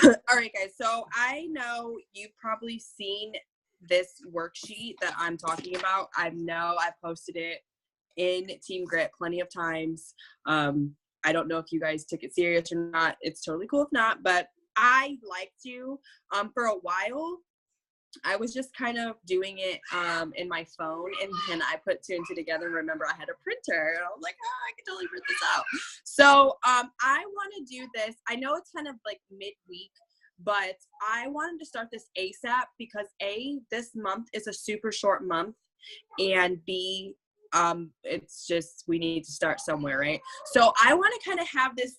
All right, guys. So I know you've probably seen this worksheet that I'm talking about. I know I've posted it in Team Grit plenty of times. I don't know if you guys took it serious or not. It's totally cool if not, but I like to. For a while, I was just kind of doing it in my phone, and then I put two and two together and remember I had a printer, and I was like, oh, I can totally print this out. So I want to do this. I know it's kind of like midweek, but I wanted to start this ASAP because A, this month is a super short month, and B, it's just we need to start somewhere, right? So I want to kind of have this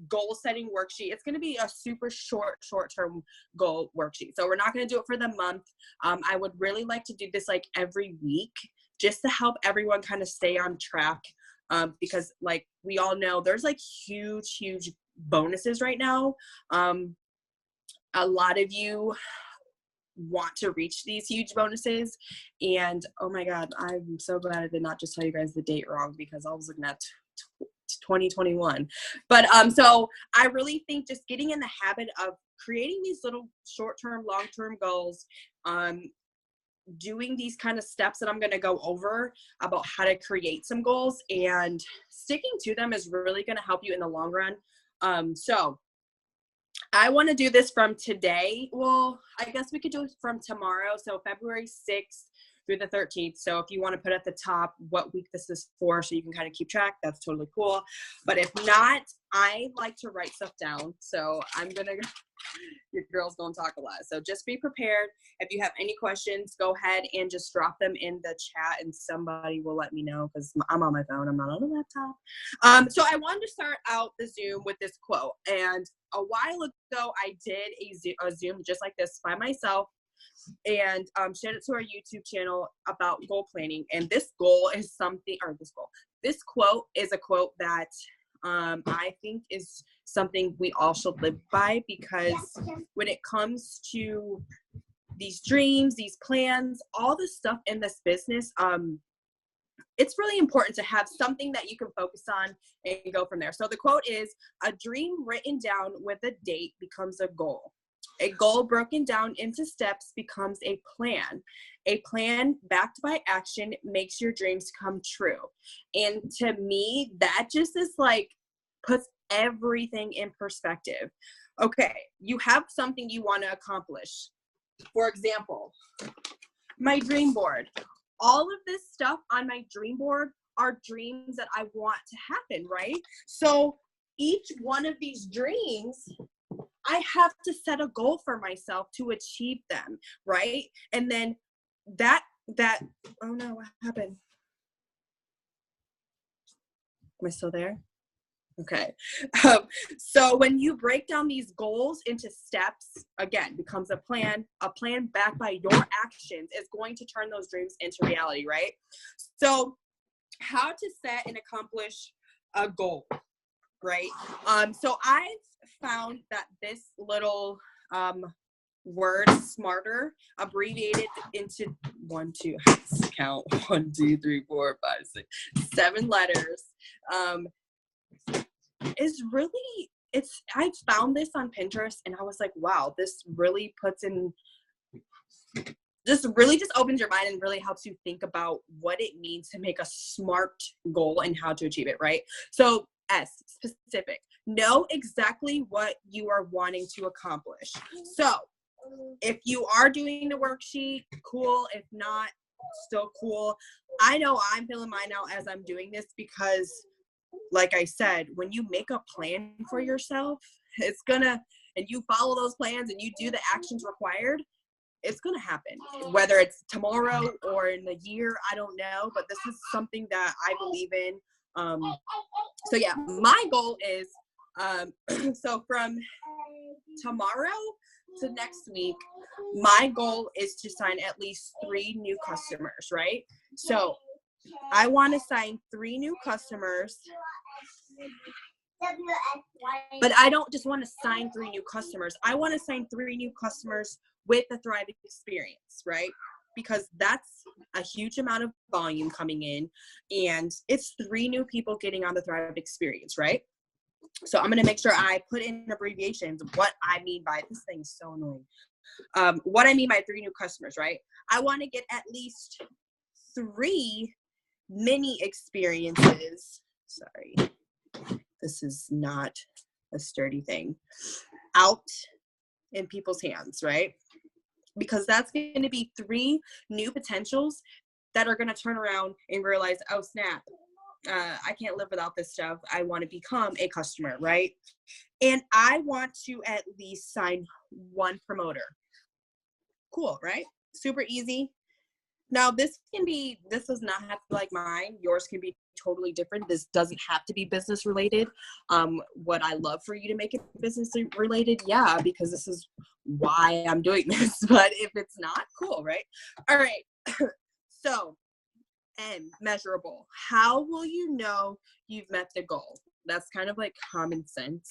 goal setting worksheet. It's going to be a super short-term goal worksheet. So we're not going to do it for the month. I would really like to do this like every week just to help everyone kind of stay on track. Because like we all know there's like huge bonuses right now. A lot of you want to reach these huge bonuses, and oh my god, I'm so glad I did not just tell you guys the date wrong because I was looking at 2021. But so I really think just getting in the habit of creating these little short-term, long-term goals, doing these kind of steps that I'm going to go over about how to create some goals and sticking to them is really going to help you in the long run. So I want to do this from today. Well, I guess we could do it from tomorrow. So February 6th through the 13th. So if you want to put at the top what week this is for so you can kind of keep track, that's totally cool. But if not, I like to write stuff down. So I'm going to, your girl's going to talk a lot. So just be prepared. If you have any questions, go ahead and just drop them in the chat and somebody will let me know because I'm on my phone. I'm not on a laptop. So I wanted to start out the Zoom with this quote. And a while ago, I did a Zoom just like this by myself and shared it to our YouTube channel about goal planning. And this goal is something, or this quote is a quote that I think is something we all should live by, because when it comes to these dreams, these plans, all the stuff in this business, it's really important to have something that you can focus on and go from there. So the quote is, a dream written down with a date becomes a goal. A goal broken down into steps becomes a plan. A plan backed by action makes your dreams come true. And to me, that just is like, puts everything in perspective. Okay, you have something you want to accomplish. For example, my dream board. All of this stuff on my dream board are dreams that I want to happen, right? So each one of these dreams, I have to set a goal for myself to achieve them, right? And then that, oh no, what happened? Am I still there? Okay. So when you break down these goals into steps, again, becomes a plan backed by your actions is going to turn those dreams into reality, right? So how to set and accomplish a goal, right? So I've found that this little word SMARTer, abbreviated into 7 letters, is really, I found this on Pinterest and I was like, wow, this really just opens your mind and really helps you think about what it means to make a SMART goal and how to achieve it, right? So S, specific. Know exactly what you are wanting to accomplish. So if you are doing the worksheet, cool. If not, still cool. I know I'm feeling mine now as I'm doing this because, like I said, when you make a plan for yourself, and you follow those plans and you do the actions required, it's going to happen. Whether it's tomorrow or in a year, I don't know, but this is something that I believe in. So yeah, my goal is, so from tomorrow to next week, my goal is to sign at least 3 new customers, right? So I want to sign 3 new customers, but I don't just want to sign 3 new customers. I want to sign 3 new customers with the Thrive experience, right? Because that's a huge amount of volume coming in, and it's 3 new people getting on the Thrive experience, right? So I'm going to make sure I put in abbreviations what I mean by, this thing is so annoying. What I mean by 3 new customers, right? I want to get at least 3 mini experiences. Sorry, this is not a sturdy thing. Out in people's hands, right? Because that's going to be 3 new potentials that are going to turn around and realize, oh snap, I can't live without this stuff. I want to become a customer, right? And I want to at least sign 1 promoter. Cool, right? Super easy. Now this does not have to be like mine. Yours can be totally different. This doesn't have to be business related. Would I love for you to make it business related? Yeah, because this is why I'm doing this. But if it's not, cool, right? All right. So, and measurable. How will you know you've met the goal? That's kind of like common sense.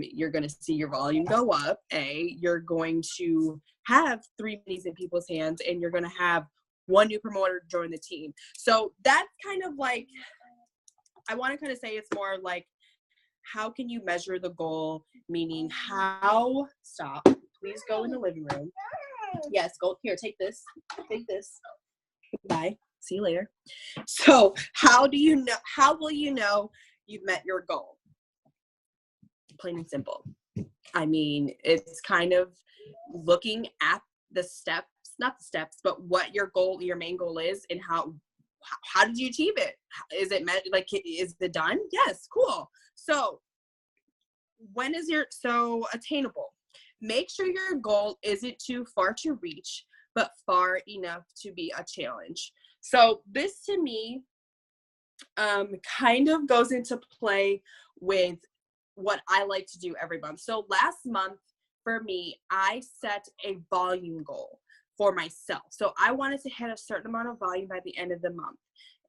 You're going to see your volume go up. You're going to have 3 minis in people's hands, and you're going to have 1 new promoter join the team. So that's kind of like, I want to kind of say it's more like, how can you measure the goal? Meaning how, stop, please go in the living room. Yes, go here, take this, bye, see you later. So how will you know you've met your goal? Plain and simple. I mean, it's kind of looking at the steps, not the steps, but what your main goal is, and how did you achieve it? Is it is it done? Yes, cool. So when is so attainable? Make sure your goal isn't too far to reach, but far enough to be a challenge. So this to me kind of goes into play with what I like to do every month. So last month for me, I set a volume goal for myself. So I wanted to hit a certain amount of volume by the end of the month.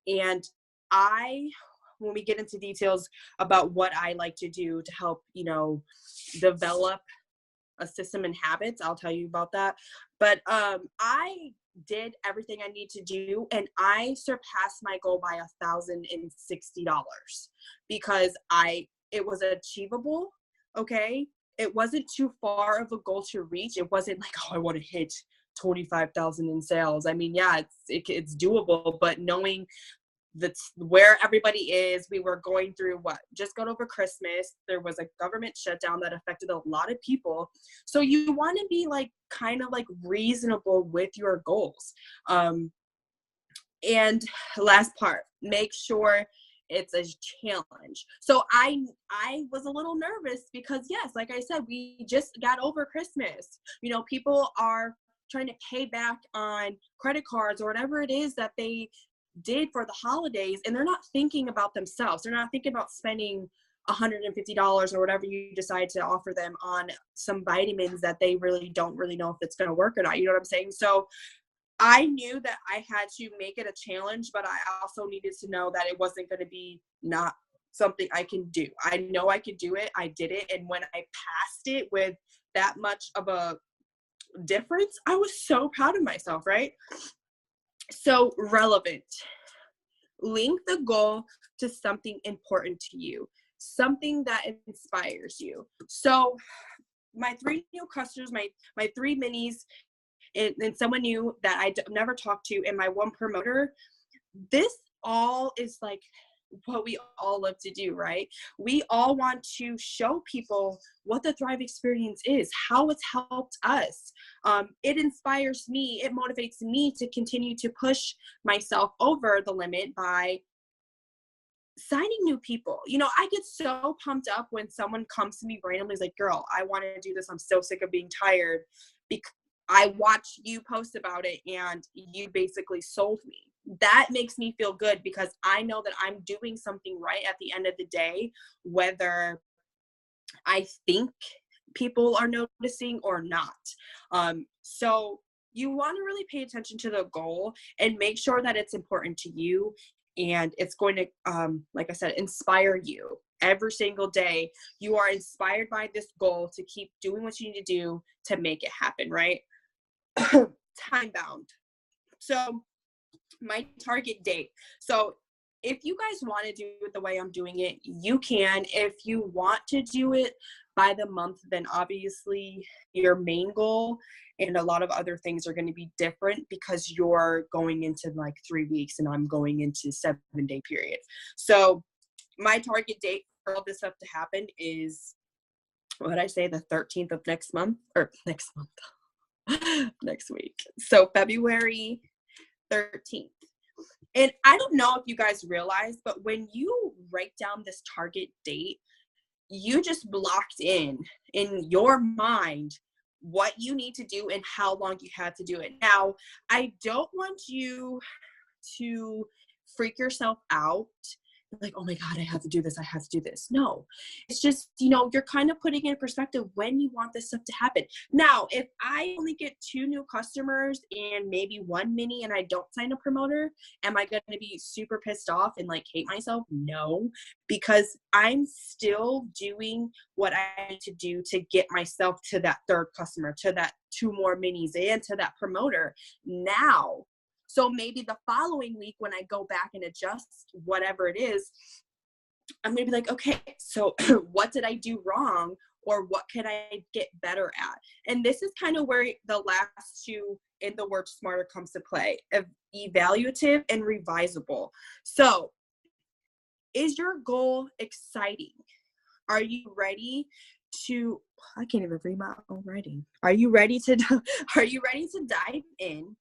And when we get into details about what I like to do to help, develop a system and habits, I'll tell you about that. But I did everything I need to do, and I surpassed my goal by $1,060 because it was achievable. Okay. It wasn't too far of a goal to reach. It wasn't like, oh, I want to hit 25,000 in sales. I mean, yeah, it's doable, but knowing that's where everybody is, we were going through just got over Christmas. There was a government shutdown that affected a lot of people. So you want to be kind of reasonable with your goals. And last part, make sure it's a challenge. So I was a little nervous because yes, like I said, we just got over Christmas. People are trying to pay back on credit cards or whatever it is that they did for the holidays, and they're not thinking about themselves. They're not thinking about spending $150 or whatever you decide to offer them on some vitamins that they really don't know if it's going to work or not. You know what I'm saying? So I knew that I had to make it a challenge, but I also needed to know that it wasn't going to be not something I can do. I know I could do it. I did it. And when I passed it with that much of a difference, I was so proud of myself, right? So relevant. Link the goal to something important to you, something that inspires you. So my 3 new customers, my 3 minis, and someone new that I never talked to, and my 1 promoter, this all is what we all love to do, right? We all want to show people what the Thrive experience is, how it's helped us. It inspires me, it motivates me to continue to push myself over the limit by signing new people. I get so pumped up when someone comes to me randomly, is like, girl, I want to do this. I'm so sick of being tired. Because I watched you post about it and you basically sold me. That makes me feel good because I know that I'm doing something right at the end of the day, whether I think people are noticing or not. So you want to really pay attention to the goal and make sure that it's important to you, and it's going to, like I said, inspire you. Every single day, you are inspired by this goal to keep doing what you need to do to make it happen, right? Time bound. So my target date. So if you guys want to do it the way I'm doing it, you can. If you want to do it by the month, then obviously your main goal and a lot of other things are going to be different because you're going into like 3 weeks and I'm going into 7-day period. So my target date for all this stuff to happen is, what did I say, the 13th of next month, next week. So February 13th. And I don't know if you guys realize, but when you write down this target date, you just blocked in your mind what you need to do and how long you have to do it. Now, I don't want you to freak yourself out. Like, oh my God, I have to do this. I have to do this. No, it's just, you're kind of putting in perspective when you want this stuff to happen. Now, if I only get 2 new customers and maybe 1 mini and I don't sign a promoter, am I going to be super pissed off and like hate myself? No, because I'm still doing what I need to do to get myself to that 3rd customer, to that 2 more minis and to that promoter now. So maybe the following week when I go back and adjust whatever it is, I'm going to be like, okay, so what did I do wrong, or what can I get better at? And this is kind of where the last 2 in the word smarter comes to play, evaluative and revisable. So is your goal exciting? Are you ready to, I can't even read my own writing. Are you ready to dive in?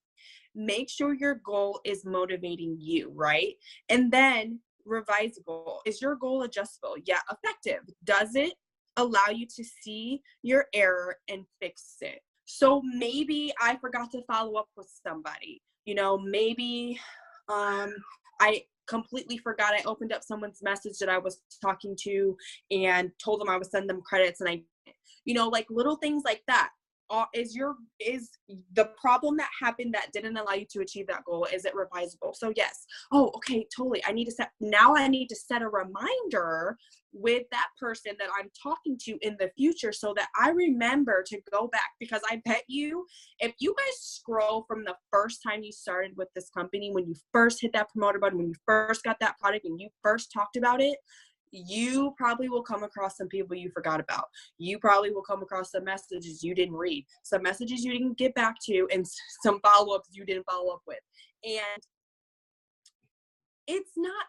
Make sure your goal is motivating you, right? And then revisable. Is your goal adjustable? Yeah. Effective. Does it allow you to see your error and fix it? So maybe I forgot to follow up with somebody. Maybe I completely forgot. I opened up someone's message that I was talking to and told them I would send them credits, and like little things like that. Is the problem that happened that didn't allow you to achieve that goal, is it revisable? So yes. Oh, okay, totally. I need to set a reminder with that person that I'm talking to in the future so that I remember to go back, because I bet you, if you guys scroll from the first time you started with this company, when you first hit that promoter button, when you first got that product and you first talked about it, you probably will come across some people you forgot about. You probably will come across some messages you didn't read, some messages you didn't get back to, and some follow-ups you didn't follow up with. And it's not,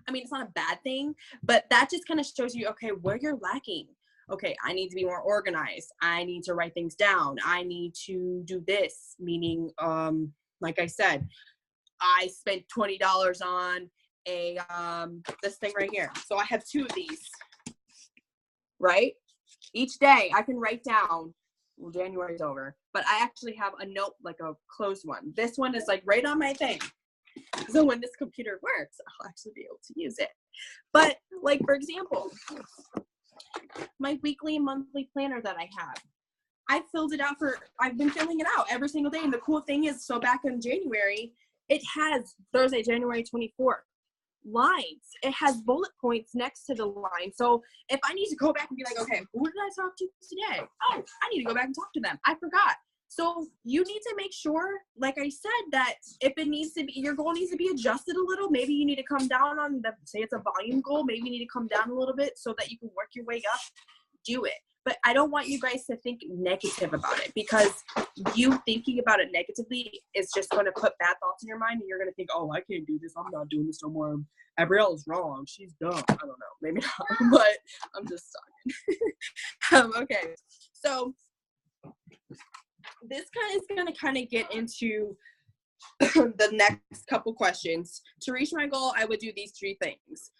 it's not a bad thing, but that just kind of shows you, okay, where you're lacking. Okay, I need to be more organized. I need to write things down. I need to do this, meaning, like I said, I spent $20 on this thing right here. So I have 2 of these, right? Each day I can write down, well, January's over, but I actually have a note, like a closed one. This one is like right on my thing. So when this computer works, I'll actually be able to use it. But like, for example, my weekly and monthly planner that I have, I've been filling it out every single day. And the cool thing is, so back in January, it has Thursday, January 24th. Lines. It has bullet points next to the line. So if I need to go back and be like, okay, who did I talk to today? Oh, I need to go back and talk to them. I forgot. So you need to make sure, like I said, that if it needs to be, your goal needs to be adjusted a little. Maybe you need to come down on say it's a volume goal. Maybe you need to come down a little bit so that you can work your way up. Do it. But I don't want you guys to think negative about it, because you thinking about it negatively is just going to put bad thoughts in your mind, and you're going to think, oh, I can't do this. I'm not doing this no more. Gabrielle's wrong. She's dumb. I don't know. Maybe not, but I'm just talking. Okay. So this is going to kind of get into the next couple questions. To reach my goal, I would do these 3 things.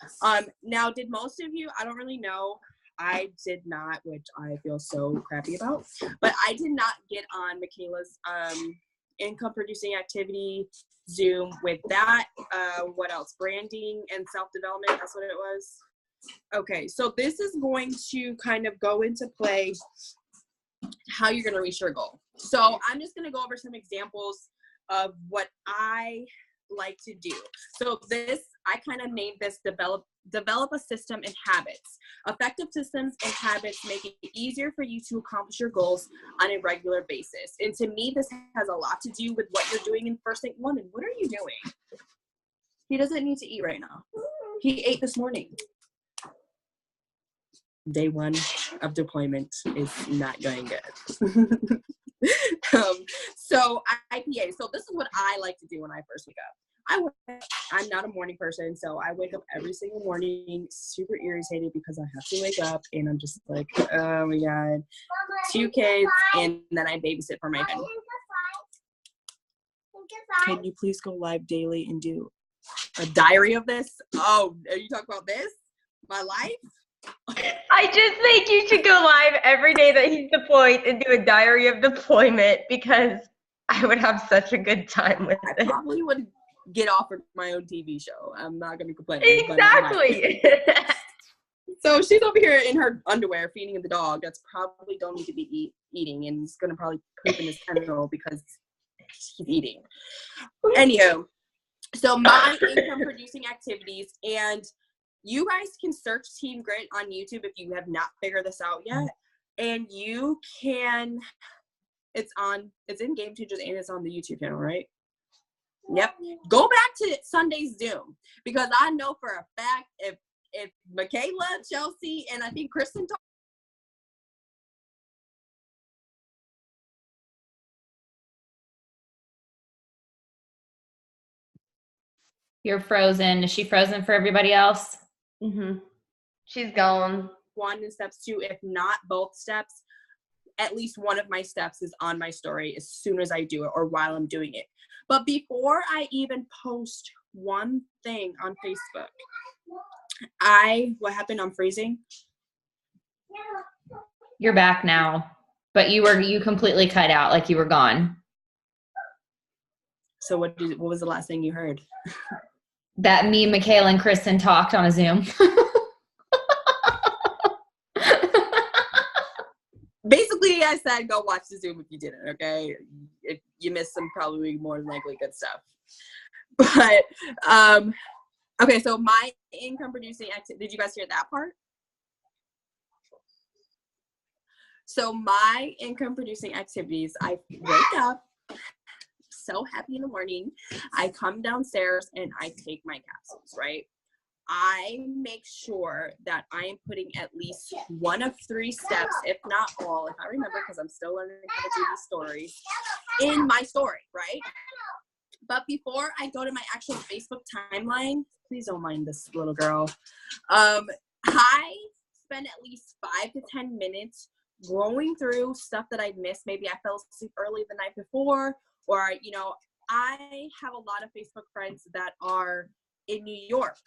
Now, did most of you, I don't really know, I did not, which I feel so crappy about, but I did not get on Michaela's income producing activity Zoom with that. What else? Branding and self-development. That's what it was. Okay, so this is going to kind of go into play how you're going to reach your goal. So I'm just going to go over some examples of what I like to do. So I kind of named this develop a system and habits. Effective systems and habits make it easier for you to accomplish your goals on a regular basis. And to me, this has a lot to do with what you're doing in first thing. Woman, what are you doing? He doesn't need to eat right now. He ate this morning. Day 1 of deployment is not going good. So IPA. So this is what I like to do when I first wake up. I'm not a morning person, so I wake up every single morning super irritated because I have to wake up, and I'm just like, oh my God, 2 kids, and then I babysit for my friend. Can you please go live daily and do a diary of this? Oh, are you talking about this? My life? I just think you should go live every day that he's deployed and do a diary of deployment, because I would have such a good time with it. I probably would get offered my own TV show. I'm not going to complain. Exactly. So she's over here in her underwear feeding the dog. That's probably don't need to be eating, and he's going to probably poop in his kennel because he's eating. Anywho, so my income producing activities, and you guys can search Team Grit on YouTube if you have not figured this out yet. And you can, it's in Game Changers and it's on the YouTube channel, right? Yep. Go back to Sunday's Zoom, because I know for a fact if Michaela, Chelsea, and I think Kristen You're frozen. Is she frozen for everybody else? Mm-hmm. She's gone. 1 and steps 2, if not both steps, at least one of my steps is on my story as soon as I do it or while I'm doing it. But before I even post one thing on Facebook, what happened? I'm freezing. You're back now, but you completely cut out, like you were gone. So what was the last thing you heard? That me, Michaela, and Kristen talked on a Zoom. Basically, I said go watch the Zoom if you didn't, okay? If you missed some probably more than likely good stuff. But, okay, so my income producing activity, did you guys hear that part? So my income producing activities, I wake up so happy in the morning. I come downstairs and I take my capsules, right? I make sure that I am putting at least 1 of 3 steps, if not all, if I remember, because I'm still learning how to do these stories, in my story, right? But before I go to my actual Facebook timeline, please don't mind this little girl. I spend at least 5 to 10 minutes going through stuff that I've missed. Maybe I fell asleep early the night before, or, you know, I have a lot of Facebook friends that are in New York,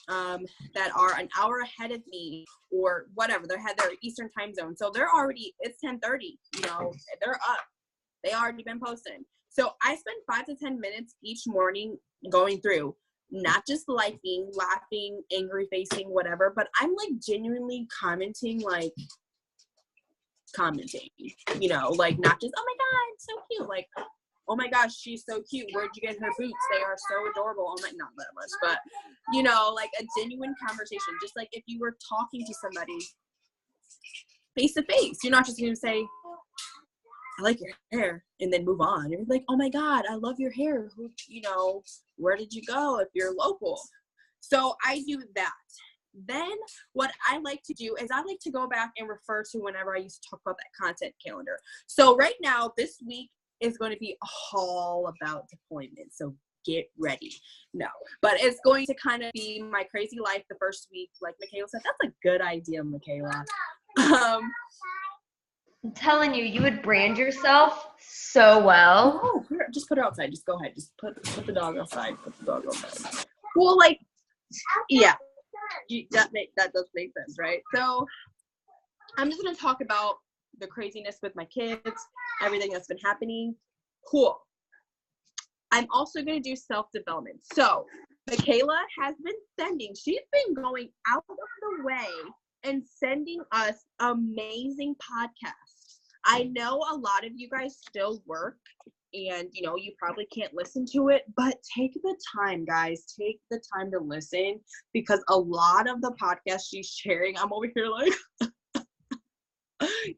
that are an hour ahead of me, or whatever. They had their Eastern time zone, so they're already, it's 10:30. You know, they're up. They already been posting. So I spend 5 to 10 minutes each morning going through, not just liking, laughing, angry facing, whatever, but I'm like genuinely commenting, you know, like not just, oh my God, so cute, like, oh my gosh, she's so cute, where'd you get her boots, they are so adorable. Oh my, not that much, but you know, like a genuine conversation, just like if you were talking to somebody face to face. You're not just gonna say, I like your hair, and then move on. You're like, oh my God, I love your hair, who, you know, where did you go if you're local? So I do that. Then what I like to do is I like to go back and refer to whenever I used to talk about that content calendar. So right now, this week is going to be all about deployment. So get ready. No, but it's going to kind of be my crazy life the first week. Like Michaela said, that's a good idea, Michaela. I'm telling you, you would brand yourself so well. Oh, just put her outside. Just go ahead. Just put the dog outside. Put the dog outside. Well, like, yeah. That does make sense, right? So I'm just going to talk about the craziness with my kids, everything that's been happening. Cool. I'm also going to do self-development. So Michaela has been she's been going out of the way and sending us amazing podcasts. I know a lot of you guys still work, and you know, you probably can't listen to it, but take the time, guys. Take the time to listen, because a lot of the podcasts she's sharing, I'm over here like,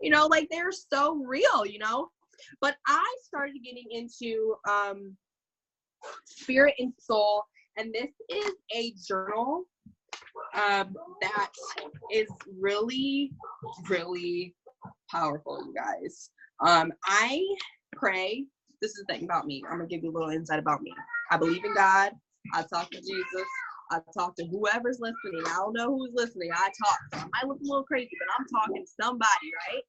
you know, like they're so real, you know. But I started getting into spirit and soul And this is a journal that is really, really powerful, you guys. I pray. This is the thing about me. I'm going to give you a little insight about me. I believe in God. I talk to Jesus. I talk to whoever's listening. I don't know who's listening. I talk. So I might look a little crazy, but I'm talking to somebody, right?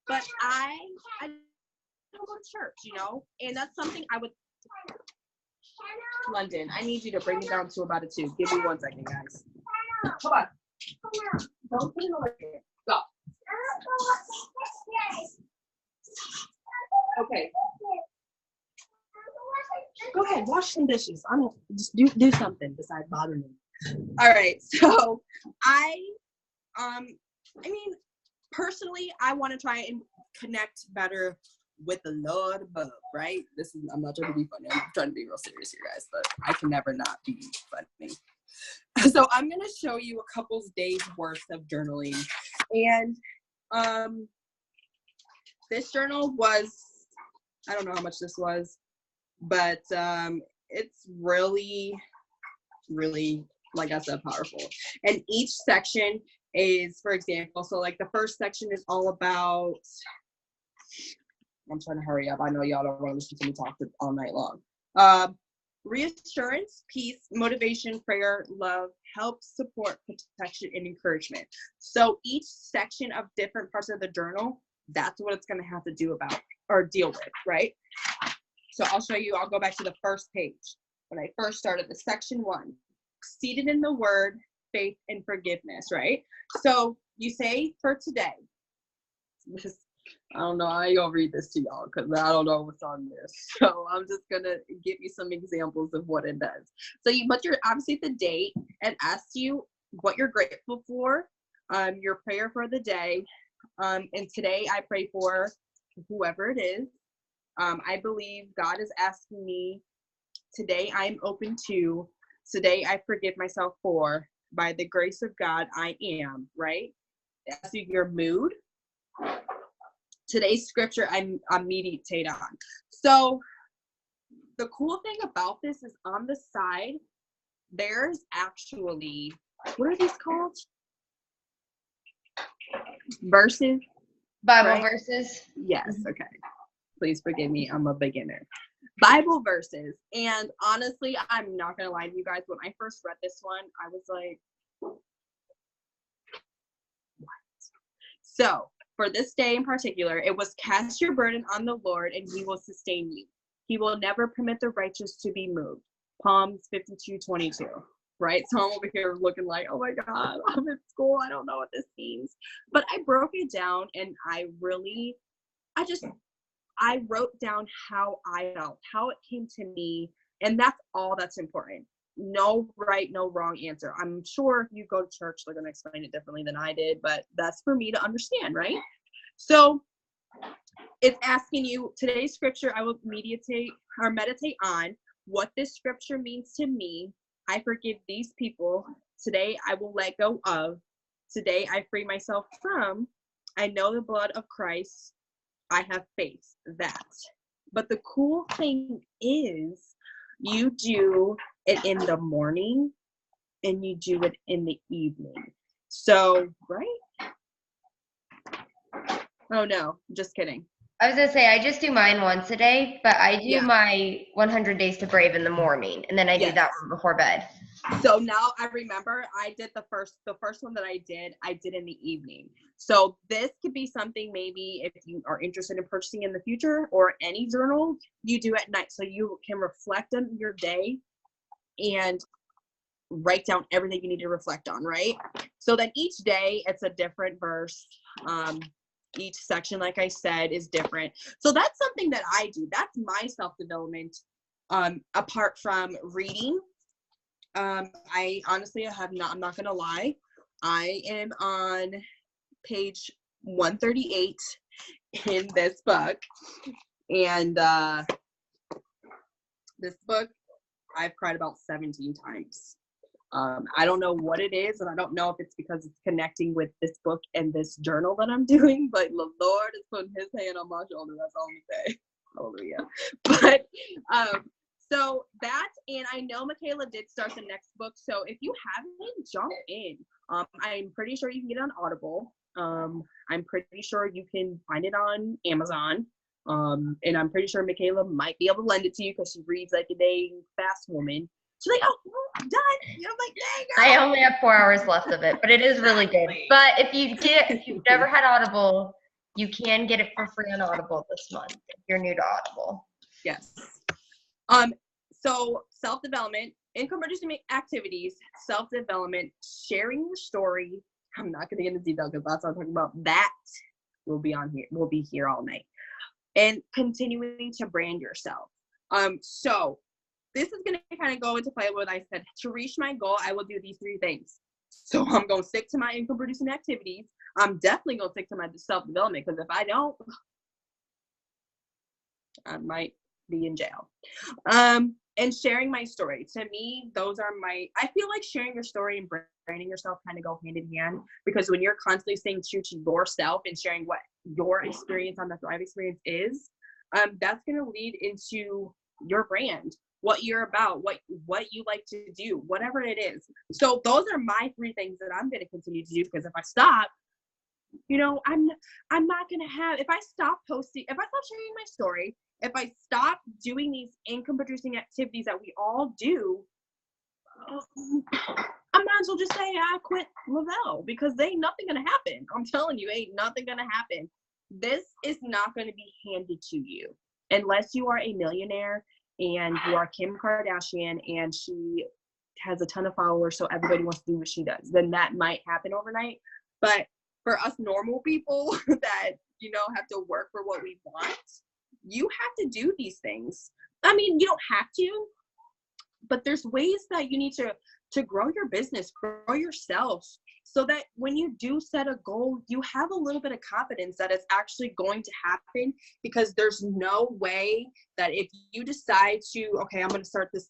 But I don't go to church, you know? And that's something I would... London, I need you to bring it down to about a 2. Give me 1 second, guys. Come on. Don't put it over here. Go. Okay. Go ahead, wash some dishes. I don't just do something besides bother me. All right, so I mean, personally, I want to try and connect better with the Lord above, right? I'm not trying to be funny. I'm trying to be real serious here, guys, but I can never not be funny. So I'm gonna show you a couple days worth of journaling, and this journal was, I don't know how much this was, but it's really, really, like I said, powerful. And each section is, for example, so like the first section is all about, I'm trying to hurry up. I know y'all don't want to listen to me talk all night long. Reassurance, peace, motivation, prayer, love, help, support, protection, and encouragement. So each section of different parts of the journal, that's what it's going to have to do about or deal with, right? So I'll show you, I'll go back to the first page. When I first started, the section 1, seated in the word, faith, and forgiveness, right? So you say for today, this, I don't know, I ain't gonna read this to y'all because I don't know what's on this. So I'm just gonna give you some examples of what it does. So you put your, obviously the date, and ask you what you're grateful for, your prayer for the day. And today I pray for whoever it is. I believe God is asking me, today I'm open to, today I forgive myself for, by the grace of God I am, right? Ask you your mood. Today's scripture I meditate on. So the cool thing about this is on the side, there's actually, what are these called? Verses? Bible right? verses. Yes, okay. Please forgive me, I'm a beginner. Bible verses. And honestly, I'm not going to lie to you guys. When I first read this one, I was like, what? So, for this day in particular, it was cast your burden on the Lord and he will sustain you. He will never permit the righteous to be moved. Psalms 52:22, right? So I'm over here looking like, oh my God, I'm in school. I don't know what this means. But I broke it down and I wrote down how I felt, how it came to me. And that's all that's important. No right, no wrong answer. I'm sure if you go to church, they're going to explain it differently than I did, but that's for me to understand, right? So it's asking you, today's scripture, I will meditate on what this scripture means to me. I forgive these people. Today I will let go of. Today I free myself from. I know the blood of Christ. I have faith. That. But the cool thing is, you do it in the morning and you do it in the evening. So, right? Oh no, just kidding. I was gonna say I just do mine once a day, but I do my 100 Days to Brave in the morning, and then I do that one before bed. So now I remember I did the first one that I did in the evening. So this could be something maybe if you are interested in purchasing in the future, or any journal you do at night, so you can reflect on your day and write down everything you need to reflect on, right? So then each day it's a different verse. Each section, like I said, is different. So that's something that I do. That's my self-development, apart from reading. I honestly I'm not gonna lie, I am on page 138 in this book, and this book I've cried about 17 times. I don't know what it is, and I don't know if it's because it's connecting with this book and this journal that I'm doing, but the Lord is putting his hand on my shoulder. That's all I'm saying. Hallelujah. But So that, and I know Michaela did start the next book. So if you haven't, jump in. I'm pretty sure you can get it on Audible. I'm pretty sure you can find it on Amazon. And I'm pretty sure Michaela might be able to lend it to you because she reads like a dang fast woman. She's like, oh, I'm done. And I'm like, dang, girl. I only have 4 hours left of it, but it is really good. But if you've never had Audible, you can get it for free on Audible this month if you're new to Audible. Yes. So self-development, income producing activities, self-development, sharing your story. I'm not going to get into detail because that's what I'm talking about. That will be on here. We'll be here all night. And continuing to brand yourself. So this is going to kind of go into play with what I said. To reach my goal, I will do these 3 things. So I'm going to stick to my income producing activities. I'm definitely going to stick to my self-development because if I don't, I might be in jail. And sharing my story. To me, those are I feel like sharing your story and branding yourself kind of go hand in hand, because when you're constantly staying true to yourself and sharing what your experience on the Thrive experience is, that's going to lead into your brand, what you're about, what you like to do, whatever it is. So those are my 3 things that I'm going to continue to do, because if I stop, I'm not going to have, if I stop sharing my story, if I stop doing these income producing activities that we all do, I might as well just say I quit Lavelle, because ain't nothing going to happen. I'm telling you, ain't nothing going to happen. This is not going to be handed to you unless you are a millionaire and you are Kim Kardashian and she has a ton of followers, so everybody wants to do what she does. Then that might happen overnight. But for us normal people that, have to work for what we want, you have to do these things. I mean, you don't have to, but there's ways that you need to grow your business, grow yourself, so that when you do set a goal, you have a little bit of confidence that it's actually going to happen, because there's no way that if you decide to, okay, I'm going to start this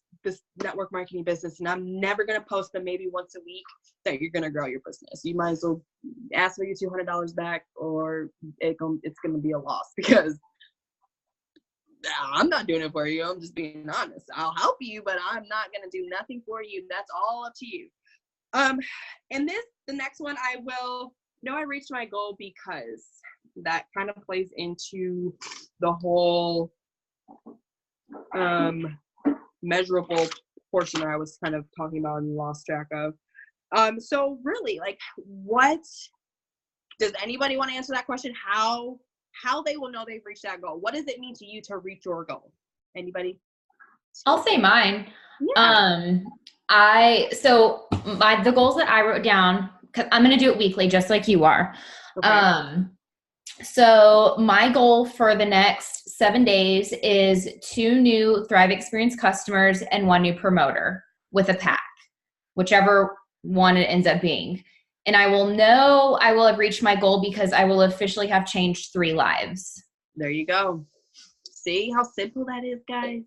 network marketing business and I'm never going to post but maybe once a week, that you're going to grow your business. You might as well ask for your $200 back, or it's going to be a loss, because I'm not doing it for you. I'm just being honest. I'll help you, but I'm not going to do nothing for you. That's all up to you. And the next one, I reached my goal, because that kind of plays into the whole measurable portion that I was kind of talking about and lost track of. So really, like, what does anybody want to answer that question? How they will know they've reached that goal? What does it mean to you to reach your goal? Anybody? I'll say mine. Yeah. The goals that I wrote down, because I'm going to do it weekly, just like you are. Okay. So my goal for the next 7 days is 2 new Thrive Experience customers and 1 new promoter with a pack, whichever one it ends up being. And I will know I will have reached my goal because I will officially have changed 3 lives. There you go. See how simple that is, guys?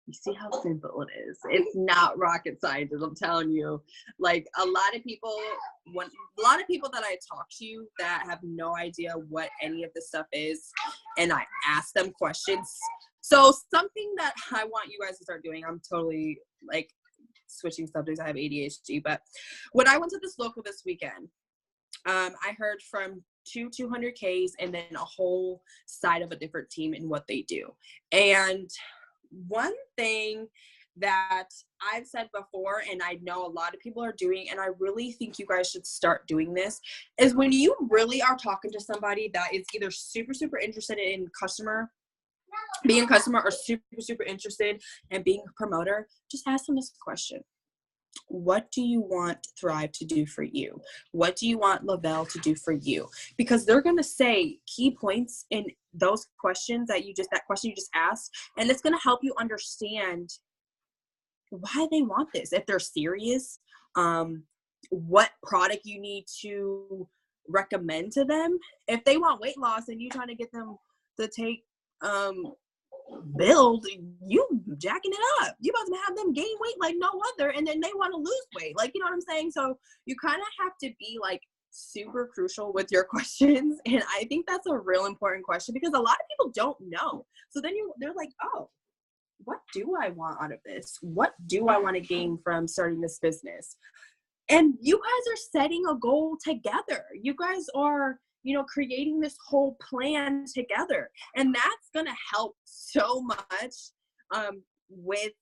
You see how simple it is. It's not rocket science, I'm telling you. Like, a lot of people that I talk to that have no idea what any of this stuff is, and I ask them questions. So something that I want you guys to start doing, I'm totally like switching subjects. I have ADHD, but when I went to this local this weekend, I heard from 200Ks and then a whole side of a different team and what they do. And one thing that I've said before, and I know a lot of people are doing, and I really think you guys should start doing this, is when you really are talking to somebody that is either super, super interested in being a customer, or super, super interested in being a promoter, just ask them this question. What do you want Thrive to do for you? What do you want Lavelle to do for you? Because they're going to say key points in those questions that question you just asked, and it's going to help you understand why they want this. If they're serious, what product you need to recommend to them. If they want weight loss and you trying to get them to take build, you jacking it up. You about to have them gain weight like no other, and then they want to lose weight. Like, you know what I'm saying? So you kind of have to be like super crucial with your questions, and I think that's a real important question, because a lot of people don't know. So then they're like, oh, what do I want out of this? What do I want to gain from starting this business? And you guys are setting a goal together. You guys are, creating this whole plan together. And that's going to help so much with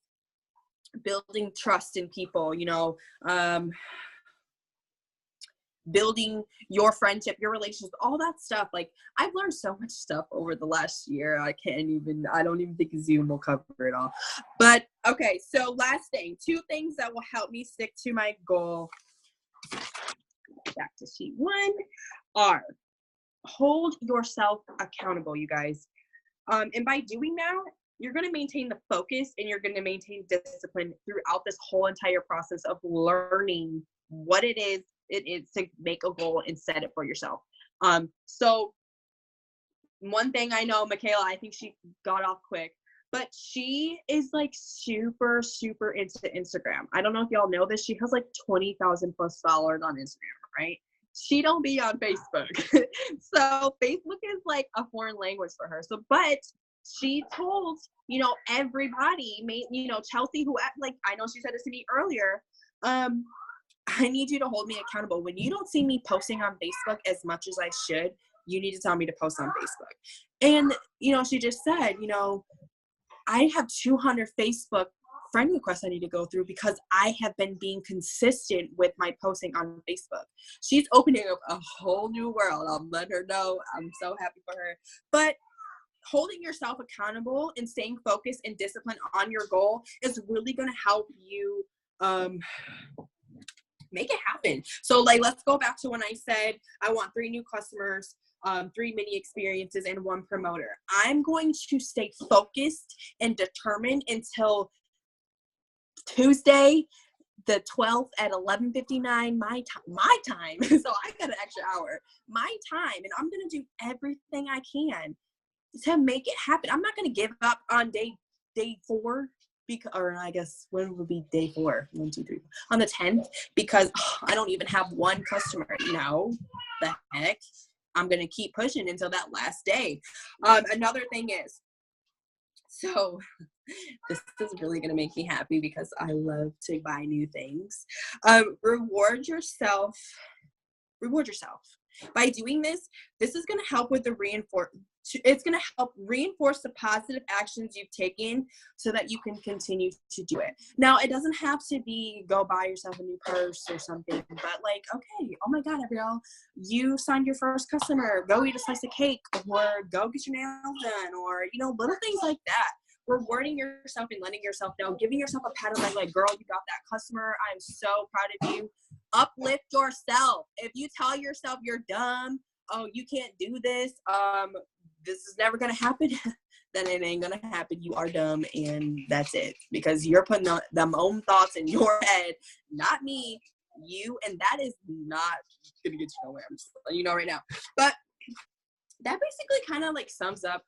building trust in people, building your friendship, your relationships, all that stuff. Like, I've learned so much stuff over the last year. I don't even think Zoom will cover it all. But okay, so last thing, 2 things that will help me stick to my goal, back to sheet 1, are hold yourself accountable, you guys. And by doing that, you're going to maintain the focus and you're going to maintain discipline throughout this whole entire process of learning what it is to make a goal and set it for yourself. So one thing I know, Michaela, I think she got off quick, but she is like super, super into Instagram. I don't know if y'all know this. She has like 20,000 plus followers on Instagram, right? She don't be on Facebook. So Facebook is like a foreign language for her. So, but she told, everybody, Chelsea, who, like, I know she said this to me earlier, I need you to hold me accountable. When you don't see me posting on Facebook as much as I should, you need to tell me to post on Facebook. And, she just said, I have 200 Facebook friend requests I need to go through because I have been being consistent with my posting on Facebook. She's opening up a whole new world. I'll let her know. I'm so happy for her. But holding yourself accountable and staying focused and disciplined on your goal is really going to help you make it happen. So, like, let's go back to when I said I want 3 new customers, 3 mini experiences, and 1 promoter. I'm going to stay focused and determined until Tuesday the 12th at 11:59 my time. So I got an extra hour, my time, and I'm going to do everything I can to make it happen. I'm not going to give up on day 4. Or I guess when would be day 4? 1, 2, 3. On the 10th, because I don't even have 1 customer. No, the heck. I'm gonna keep pushing until that last day. Another thing is, so this is really gonna make me happy because I love to buy new things. Reward yourself. By doing this is going to help with it's going to help reinforce the positive actions you've taken so that you can continue to do it. Now, it doesn't have to be go buy yourself a new purse or something, but like, okay, oh my God, Abrielle, you signed your first customer, go eat a slice of cake, or go get your nails done, or, little things like that. Rewarding yourself and letting yourself know, giving yourself a pat on the back, like, girl, you got that customer. I'm so proud of you. Uplift yourself. If you tell yourself you're dumb, oh, you can't do this, this is never going to happen, then it ain't going to happen. You are dumb, and that's it. Because you're putting them own thoughts in your head, not me, you, and that is not going to get you nowhere. I'm just letting you know right now. But that basically kind of like sums up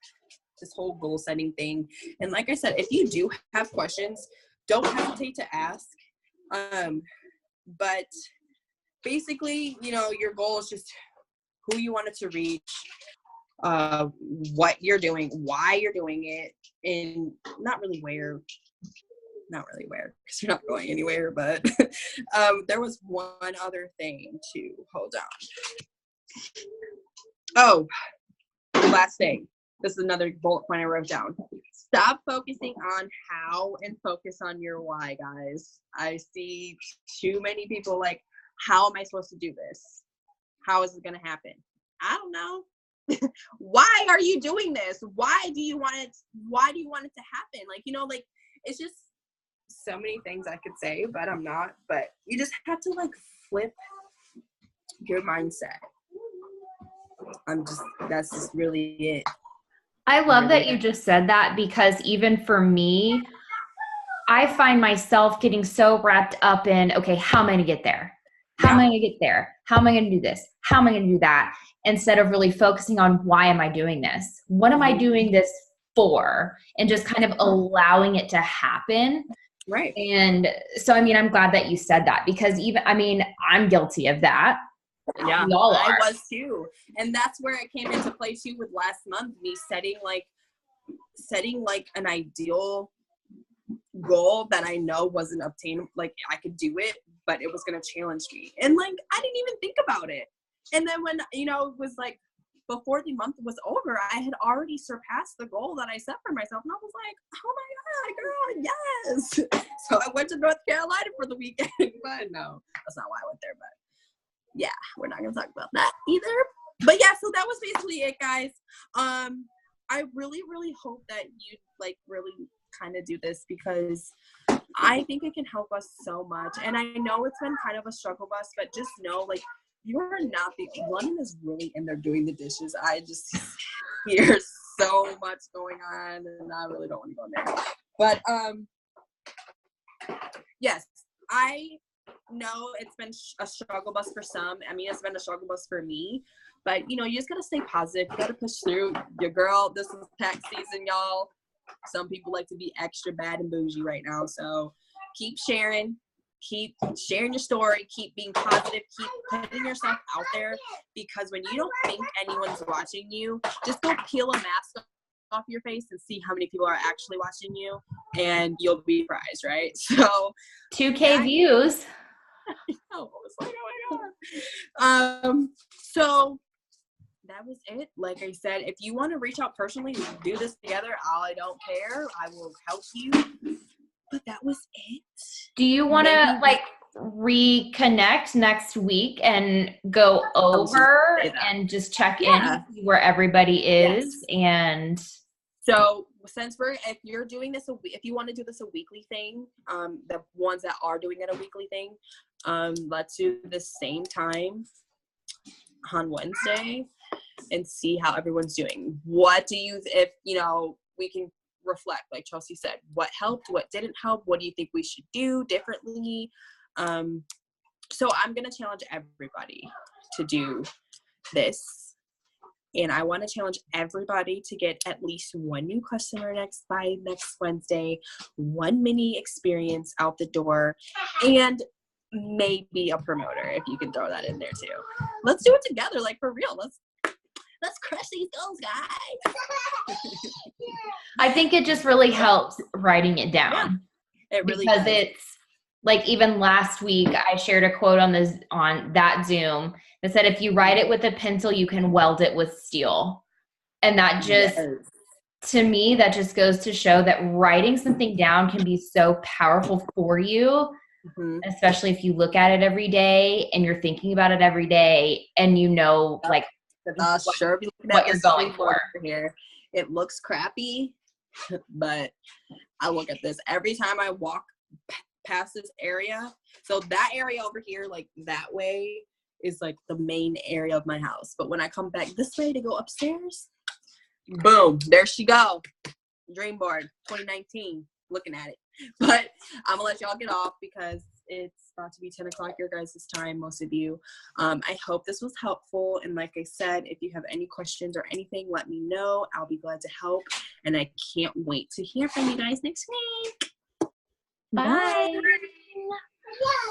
this whole goal setting thing. And like I said, if you do have questions, don't hesitate to ask. But basically, your goal is just who you want it to reach, what you're doing, why you're doing it, and not really where, because you're not going anywhere, but there was one other thing to hold on. Oh, last thing. This is another bullet point I wrote down. Stop focusing on how and focus on your why, guys. I see too many people like, how am I supposed to do this? How is it going to happen? I don't know. Why are you doing this? Why do you want it to happen? Like, it's just so many things I could say, but I'm not. But you just have to like flip your mindset. That's just really it. I love that you just said that, because even for me, I find myself getting so wrapped up in, okay, how am I going to get there? How am I going to get there? How am I going to do this? How am I going to do that? Instead of really focusing on, why am I doing this? What am I doing this for? And just kind of allowing it to happen. Right. And so, I'm glad that you said that, because I'm guilty of that. Yeah, y'all are. I was too. And that's where it came into play too with last month, me setting like an ideal goal that I know wasn't obtainable. Like I could do it, but it was going to challenge me. And like, I didn't even think about it. And then when, you know, it was like, before the month was over, I had already surpassed the goal that I set for myself. And I was like, oh my God, girl, yes. So I went to North Carolina for the weekend, but no, that's not why I went there. But yeah, we're not going to talk about that either. But yeah, so that was basically it, guys. I really, really hope that you like really kind of do this, because I think it can help us so much. And I know it's been kind of a struggle bus, but just know, like, you're not the London is really in there doing the dishes. I just hear so much going on, and I really don't want to go in there. But yes, I know it's been a struggle bus for some. I mean, it's been a struggle bus for me. But you know, you just gotta stay positive. You gotta push through. Your girl, this is tax season, y'all. Some people like to be extra bad and bougie right now. So keep sharing your story, keep being positive, keep putting yourself out there, because when you don't think anyone's watching you, just go peel a mask off your face and see how many people are actually watching you, and you'll be surprised, right? So 2K views. oh, it's like, oh my God. So that was it. Like I said, if you want to reach out personally, we can do this together. I don't care. I will help you. But that was it. Do you want to like reconnect next week and go over and just check in, see where everybody is? Yes. And so since if you're doing this, if you want to do this a weekly thing, the ones that are doing it a weekly thing, let's do the same time on Wednesday and see how everyone's doing. What do you, if you know, we can reflect, like Chelsea said, what helped, what didn't help, what do you think we should do differently? So I'm gonna challenge everybody to do this, and I want to challenge everybody to get at least one new customer by next Wednesday, one mini experience out the door, and maybe a promoter if you can throw that in there too. Let's do it together, like for real. Let's crush these goals, guys. I think it just really helps writing it down. Yeah, it really because does. It's like, even last week I shared a quote on that Zoom that said, if you write it with a pencil, you can weld it with steel. And that just, to me, that just goes to show that writing something down can be so powerful for you, especially if you look at it every day and you're thinking about it every day, and you know, like, sure be looking at what you're going for here. It looks crappy, but I look at this every time I walk past this area. So that area over here, like that way, is like the main area of my house. But when I come back this way to go upstairs, boom, there she go. Dream board 2019, looking at it. But I'm gonna let y'all get off because it's about to be 10 o'clock your guys' time, most of you. I hope this was helpful. And like I said, if you have any questions or anything, let me know. I'll be glad to help. And I can't wait to hear from you guys next week. Bye. Bye.